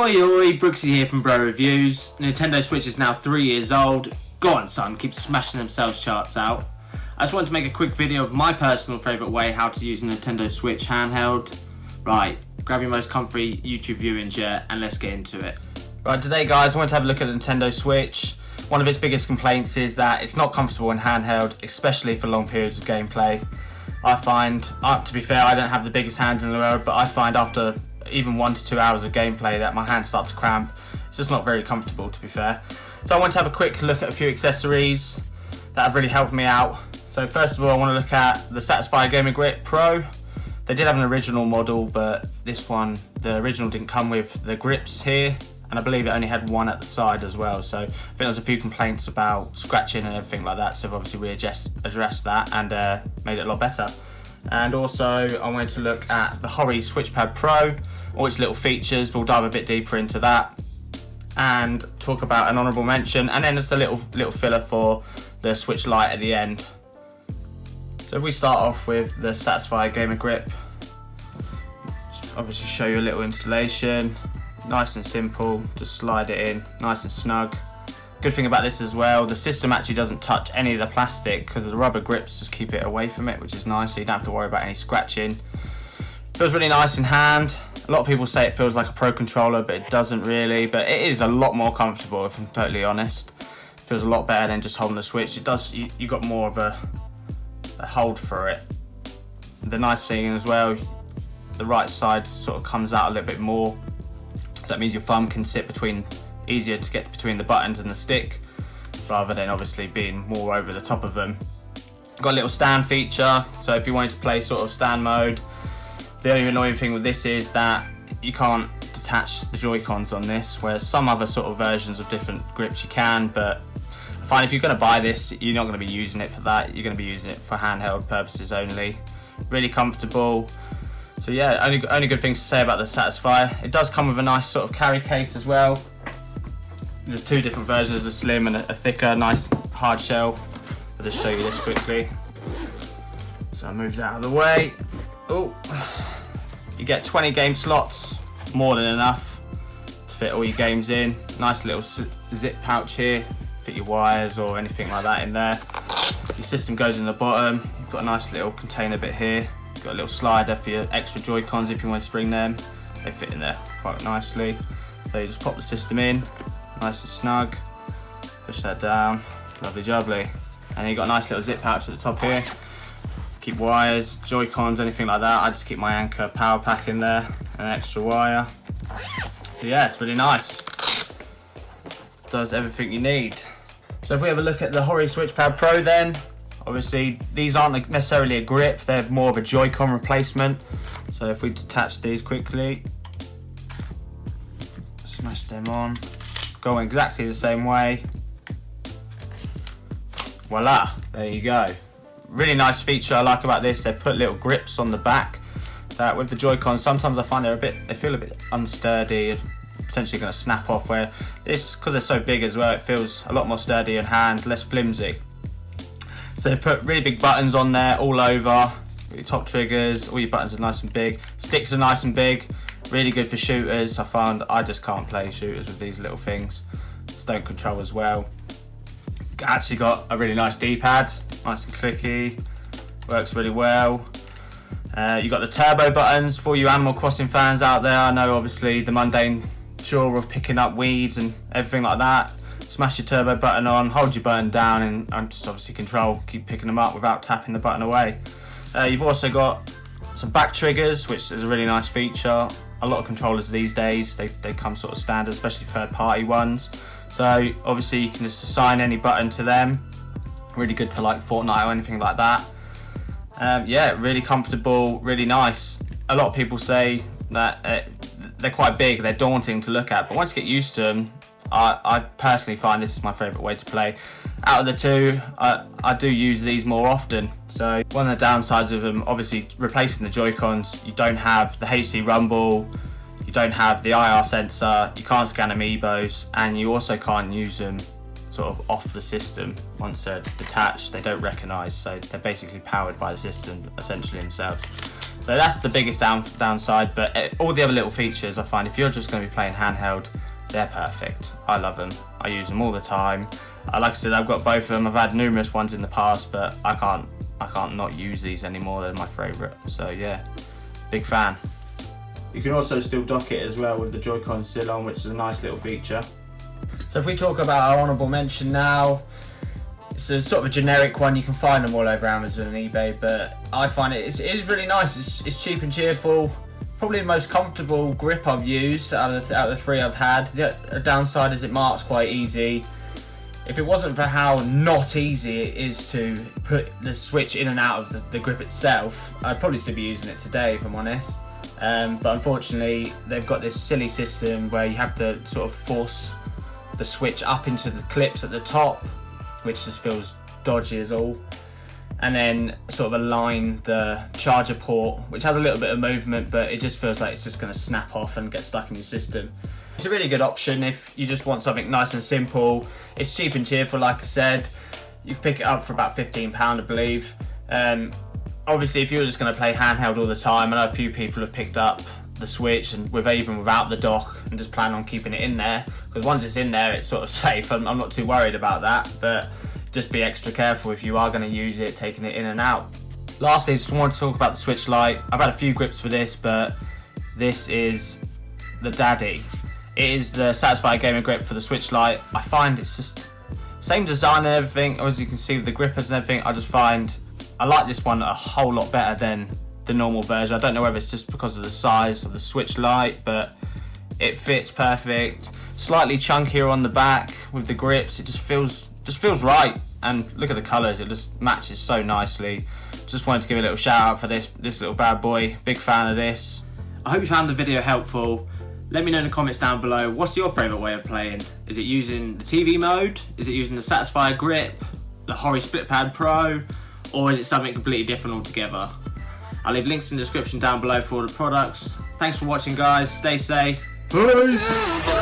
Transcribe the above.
Oi oi, Brooksy here from Bro Reviews. Nintendo Switch is now 3 years old. Go on son, keep smashing them sales charts out. I just wanted to make a quick video of my personal favourite way how to use a Nintendo Switch handheld. Right, grab your most comfy YouTube viewing chair and let's get into it. Right, today guys, I want to have a look at the Nintendo Switch. One of its biggest complaints is that it's not comfortable in handheld, especially for long periods of gameplay. I find, to be fair, I don't have the biggest hands in the world, but I find after even 1 to 2 hours of gameplay that my hands start to cramp. It's just not very comfortable, to be fair. So I want to have a quick look at a few accessories that have really helped me out. So first of all, I want to look at the Satisfye Gamer Grip Pro. They did have an original model, but this one, the original didn't come with the grips here, and I believe it only had one at the side as well. So I think there was a few complaints about scratching and everything like that, so obviously we addressed that and made it a lot better. And also I wanted to look at the Hori SwitchPad Pro, all its little features, but we'll dive a bit deeper into that and talk about an honourable mention, and then just a little filler for the Switch Lite at the end. So if we start off with the Satisfye Gamer Grip, just obviously show you a little installation, nice and simple, just slide it in, nice and snug. Good thing about this as well, the system actually doesn't touch any of the plastic because the rubber grips just keep it away from it, which is nice, so you don't have to worry about any scratching. Feels really nice in hand. A lot of people say it feels like a Pro controller, but it doesn't really, but it is a lot more comfortable if I'm totally honest. It feels a lot better than just holding the Switch. It does, you got more of a hold for it. The nice thing as well, the right side sort of comes out a little bit more. So that means your thumb can sit easier to get between the buttons and the stick, rather than obviously being more over the top of them. Got a little stand feature, so if you wanted to play sort of stand mode. The only annoying thing with this is that you can't detach the Joy-Cons on this, whereas some other sort of versions of different grips you can, but I find if you're going to buy this, you're not going to be using it for that, you're going to be using it for handheld purposes only. Really comfortable. So yeah, only good things to say about the Satisfye. It does come with a nice sort of carry case as well. There's 2 different versions, a slim and a thicker, nice hard shell. I'll just show you this quickly. So I'll move that out of the way. Oh, you get 20 game slots, more than enough to fit all your games in. Nice little zip pouch here, fit your wires or anything like that in there. Your system goes in the bottom. You've got a nice little container bit here. You've got a little slider for your extra Joy-Cons if you want to bring them. They fit in there quite nicely. So you just pop the system in, nice and snug. Push that down, lovely jubbly. And then you've got a nice little zip pouch at the top here. Keep wires, Joy-Cons, anything like that. I just keep my Anchor power pack in there, and an extra wire. So yeah, it's really nice. Does everything you need. So if we have a look at the Hori SwitchPad Pro then, obviously these aren't necessarily a grip, they're more of a Joy-Con replacement. So if we detach these quickly, smash them on, go exactly the same way. Voila, there you go. Really nice feature I like about this, they've put little grips on the back that with the Joy-Cons sometimes I find they feel a bit unsturdy and potentially going to snap off, where this, because they're so big as well, it feels a lot more sturdy in hand, less flimsy. So they've put really big buttons on there all over, your top triggers, all your buttons are nice and big, sticks are nice and big, really good for shooters. I found I just can't play shooters with these little things, just don't control as well. Actually got a really nice D-pad, nice and clicky, works really well. You got the turbo buttons for you Animal Crossing fans out there. I know obviously the mundane chore of picking up weeds and everything like that. Smash your turbo button on, hold your button down, and just obviously keep picking them up without tapping the button away. You've also got some back triggers, which is a really nice feature. A lot of controllers these days, they come sort of standard, especially third-party ones. So obviously you can just assign any button to them. Really good for like Fortnite or anything like that. Yeah, really comfortable, really nice. A lot of people say that they're quite big, they're daunting to look at, but once you get used to them, I personally find this is my favourite way to play. Out of the 2, I do use these more often. So one of the downsides of them, obviously replacing the Joy-Cons, you don't have the HD rumble, you don't have the IR sensor, you can't scan amiibos, and you also can't use them sort of off the system. Once they're detached, they don't recognise, so they're basically powered by the system essentially themselves. So So that's the biggest downside, but all the other little features I find if you're just going to be playing handheld, they're perfect. I love them. I use them all the time. Like I said, I've got both of them. I've had numerous ones in the past, but I can't not use these anymore. They're my favourite. So yeah, big fan. You can also still dock it as well with the Joy-Con still on, which is a nice little feature. So if we talk about our honourable mention now, it's a sort of a generic one. You can find them all over Amazon and eBay, but I find it is really nice. It's cheap and cheerful. Probably the most comfortable grip I've used out of the three I've had. The downside is it marks quite easy. If it wasn't for how not easy it is to put the switch in and out of the grip itself, I'd probably still be using it today, if I'm honest. But unfortunately, they've got this silly system where you have to sort of force the switch up into the clips at the top, which just feels dodgy as all. And then sort of align the charger port, which has a little bit of movement, but it just feels like it's just going to snap off and get stuck in your system. It's a really good option if you just want something nice and simple. It's cheap and cheerful, like I said. You can pick it up for about £15, I believe. Obviously, if you're just going to play handheld all the time, I know a few people have picked up the Switch and even without the dock and just plan on keeping it in there, because once it's in there, it's sort of safe. I'm not too worried about that, but just be extra careful if you are going to use it, taking it in and out. Lastly, I just want to talk about the Switch Lite. I've had a few grips for this, but this is the daddy. It is the Satisfye gaming grip for the Switch Lite. I find it's just same design and everything, as you can see with the grippers and everything. I just find I like this one a whole lot better than the normal version. I don't know whether it's just because of the size of the Switch Lite, but it fits perfect. Slightly chunkier on the back with the grips. It just feels right. And look at the colours, it just matches so nicely. Just wanted to give a little shout out for this little bad boy. Big fan of this. I hope you found the video helpful. Let me know in the comments down below, what's your favourite way of playing? Is it using the TV mode? Is it using the Satisfye grip? The Hori Split Pad Pro? Or is it something completely different altogether? I'll leave links in the description down below for all the products. Thanks for watching, guys. Stay safe. Peace!